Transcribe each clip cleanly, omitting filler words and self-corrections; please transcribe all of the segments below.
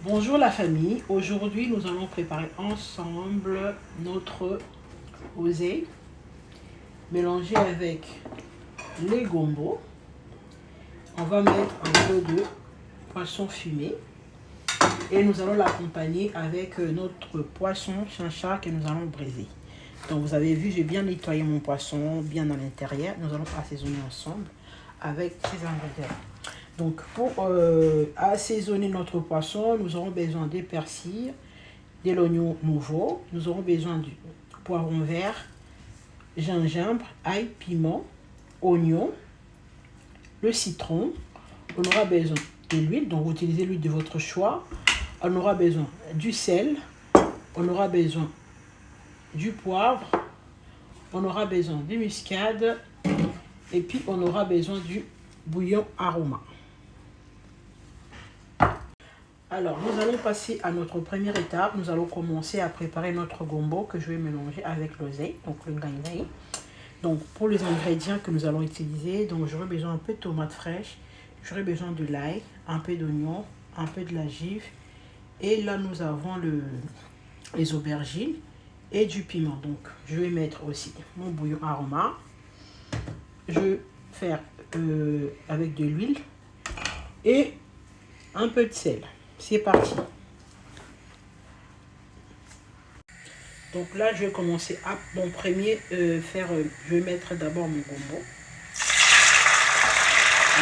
Bonjour la famille, aujourd'hui nous allons préparer ensemble notre oseille mélangé avec les gombos. On va mettre un peu de poisson fumé et nous allons l'accompagner avec notre poisson chincha que nous allons braiser. Donc vous avez vu, j'ai bien nettoyé mon poisson bien à l'intérieur. Nous allons assaisonner ensemble avec ces ingrédients. Donc pour assaisonner notre poisson, nous aurons besoin des persil, de l'oignon nouveau, nous aurons besoin du poivron vert, gingembre, ail, piment, oignon, le citron. On aura besoin de l'huile, donc vous utilisez l'huile de votre choix. On aura besoin du sel, on aura besoin du poivre, on aura besoin de muscade et puis on aura besoin du bouillon aroma. Alors, nous allons passer à notre première étape. Nous allons commencer à préparer notre gombo que je vais mélanger avec l'oseille, donc le ngaïnaï. Donc, pour les ingrédients que nous allons utiliser, donc j'aurai besoin un peu de tomates fraîches, j'aurai besoin de l'ail, un peu d'oignon, un peu de la gifle. Et là, nous avons les aubergines et du piment. Donc, je vais mettre aussi mon bouillon aroma. Je vais faire avec de l'huile et un peu de sel. C'est parti. Donc là, je vais commencer à mon premier faire. Je vais mettre d'abord mon gombo.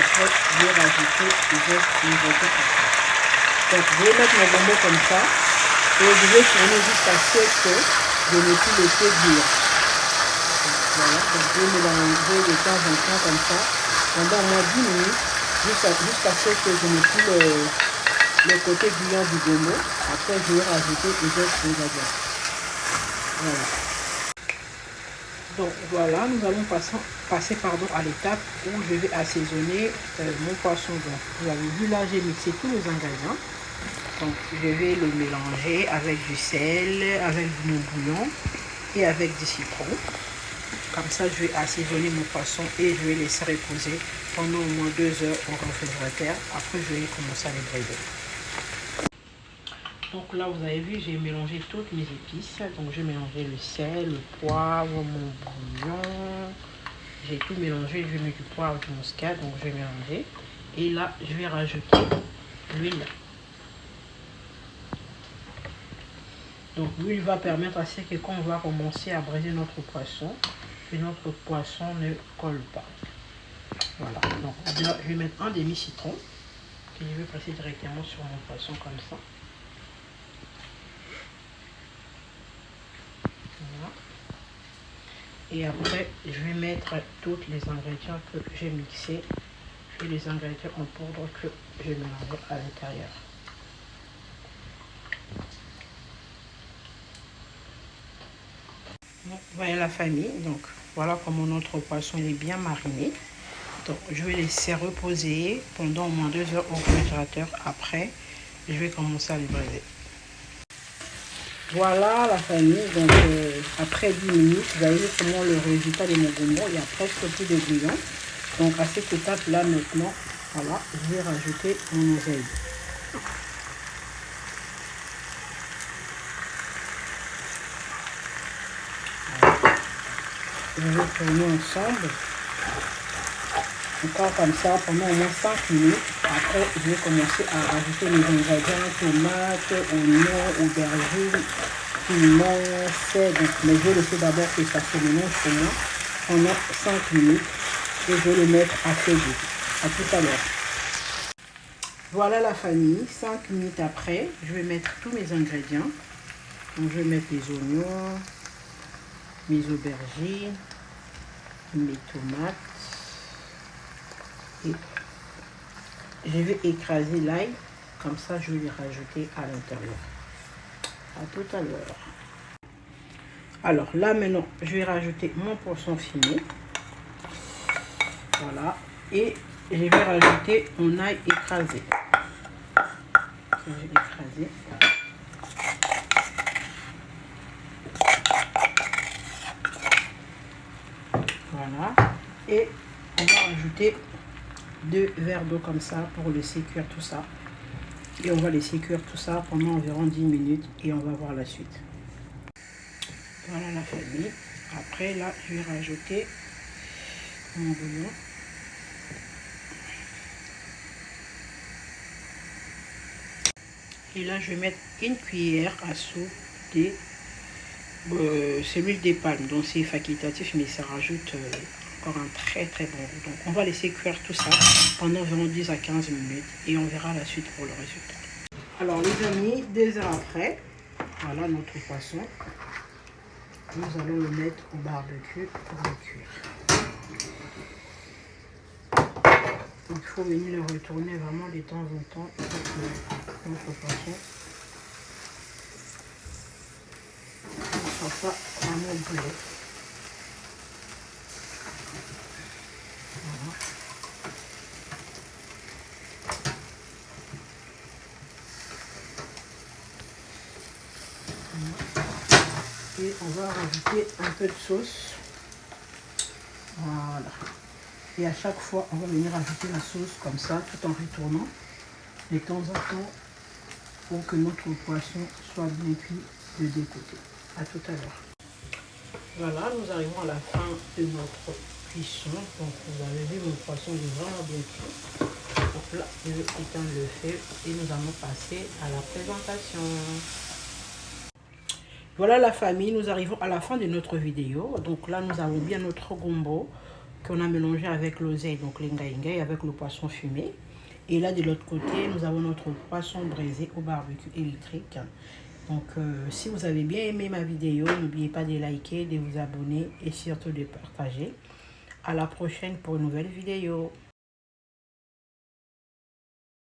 Après, je vais rajouter les autres ingrédients après. Donc, je vais mettre mon gombo comme ça et je vais tourner jusqu'à ce que je n'ai plus laissé bouillir. Voilà, donc je vais mélanger de temps en temps comme ça pendant au moins 10 minutes jusqu'à ce que je n'ai plus le côté bouillant du gombo. Après, je vais rajouter les autres ingrédients. Voilà. Donc voilà, nous allons passer à l'étape où je vais assaisonner mon poisson. Donc vous avez vu là, j'ai mixé tous les ingrédients. Donc je vais le mélanger avec du sel, avec mon bouillon et avec du citron. Comme ça, je vais assaisonner mon poisson et je vais laisser reposer pendant au moins 2 heures au réfrigérateur. Après, je vais commencer à les braiser. Donc là, vous avez vu, j'ai mélangé toutes mes épices. Donc j'ai mélangé le sel, le poivre, mon bouillon. J'ai tout mélangé. Je vais mettre du poivre, du muscade. Donc je vais mélanger. Et là, je vais rajouter l'huile. Donc l'huile va permettre à ce que quand on va commencer à braiser notre poisson, que notre poisson ne colle pas. Voilà. Donc là, je vais mettre un demi-citron que je vais presser directement sur mon poisson comme ça. Voilà. Et après, je vais mettre tous les ingrédients que j'ai mixés et les ingrédients en poudre que j'ai mélangés à l'intérieur. Voilà la famille. Donc voilà comment notre poisson est bien mariné. Donc je vais laisser reposer pendant au moins 2 heures au réfrigérateur. Après, je vais commencer à les braiser. Voilà la famille, donc après 10 minutes, vous avez vu comment le résultat de mon gombo, il y a presque plus de bouillon. Donc à cette étape là maintenant, voilà, je vais rajouter mon oseille. Voilà. Je vais tourner ensemble, encore comme ça pendant au moins 5 minutes. Après, je vais commencer à rajouter les ingrédients, tomates, oignons, aubergines, piment, sel. Mais je vais laisser d'abord que ça se mélange pour moi pendant 5 minutes et je vais le mettre à feu doux. À tout à l'heure. Voilà la famille, 5 minutes après, je vais mettre tous mes ingrédients. Donc je vais mettre les oignons, mes aubergines, mes tomates et je vais écraser l'ail, comme ça je vais les rajouter à l'intérieur. À tout à l'heure. Alors là maintenant, je vais rajouter mon poisson fumé. Voilà. Et je vais rajouter mon ail écrasé. Je vais écraser. Voilà. Et on va rajouter 2 verres d'eau comme ça pour laisser cuire tout ça. Et on va laisser cuire tout ça pendant environ 10 minutes et on va voir la suite. Voilà la famille. Après là, je vais rajouter mon bouillon. Et là, je vais mettre une cuillère à soupe de c'est l'huile des palmes. Donc c'est facultatif, mais ça rajoute encore un très très bon goût. Donc on va laisser cuire tout ça pendant environ 10 à 15 minutes et on verra la suite pour le résultat. Alors les amis, 2 heures après, voilà notre poisson. Nous allons le mettre au barbecue pour le cuire. Il faut venir le retourner vraiment de temps en temps pour que notre poisson ne soit pas vraiment brûlé. Voilà. Et on va rajouter un peu de sauce. Voilà. Et à chaque fois, on va venir ajouter la sauce comme ça, tout en retournant de temps en temps pour que notre poisson soit bien cuit de deux côtés. À tout à l'heure. Voilà, nous arrivons à la fin de notre cuisson. Donc vous avez vu, mon poisson est vraiment bien cuit. Donc là, je vais éteindre le feu et nous allons passer à la présentation. Voilà la famille, nous arrivons à la fin de notre vidéo. Donc là, nous avons bien notre gombo qu'on a mélangé avec l'oseille, donc l'ingaïngaï avec le poisson fumé. Et là, de l'autre côté, nous avons notre poisson braisé au barbecue électrique. Donc, si vous avez bien aimé ma vidéo, n'oubliez pas de liker, de vous abonner et surtout de partager. À la prochaine pour une nouvelle vidéo.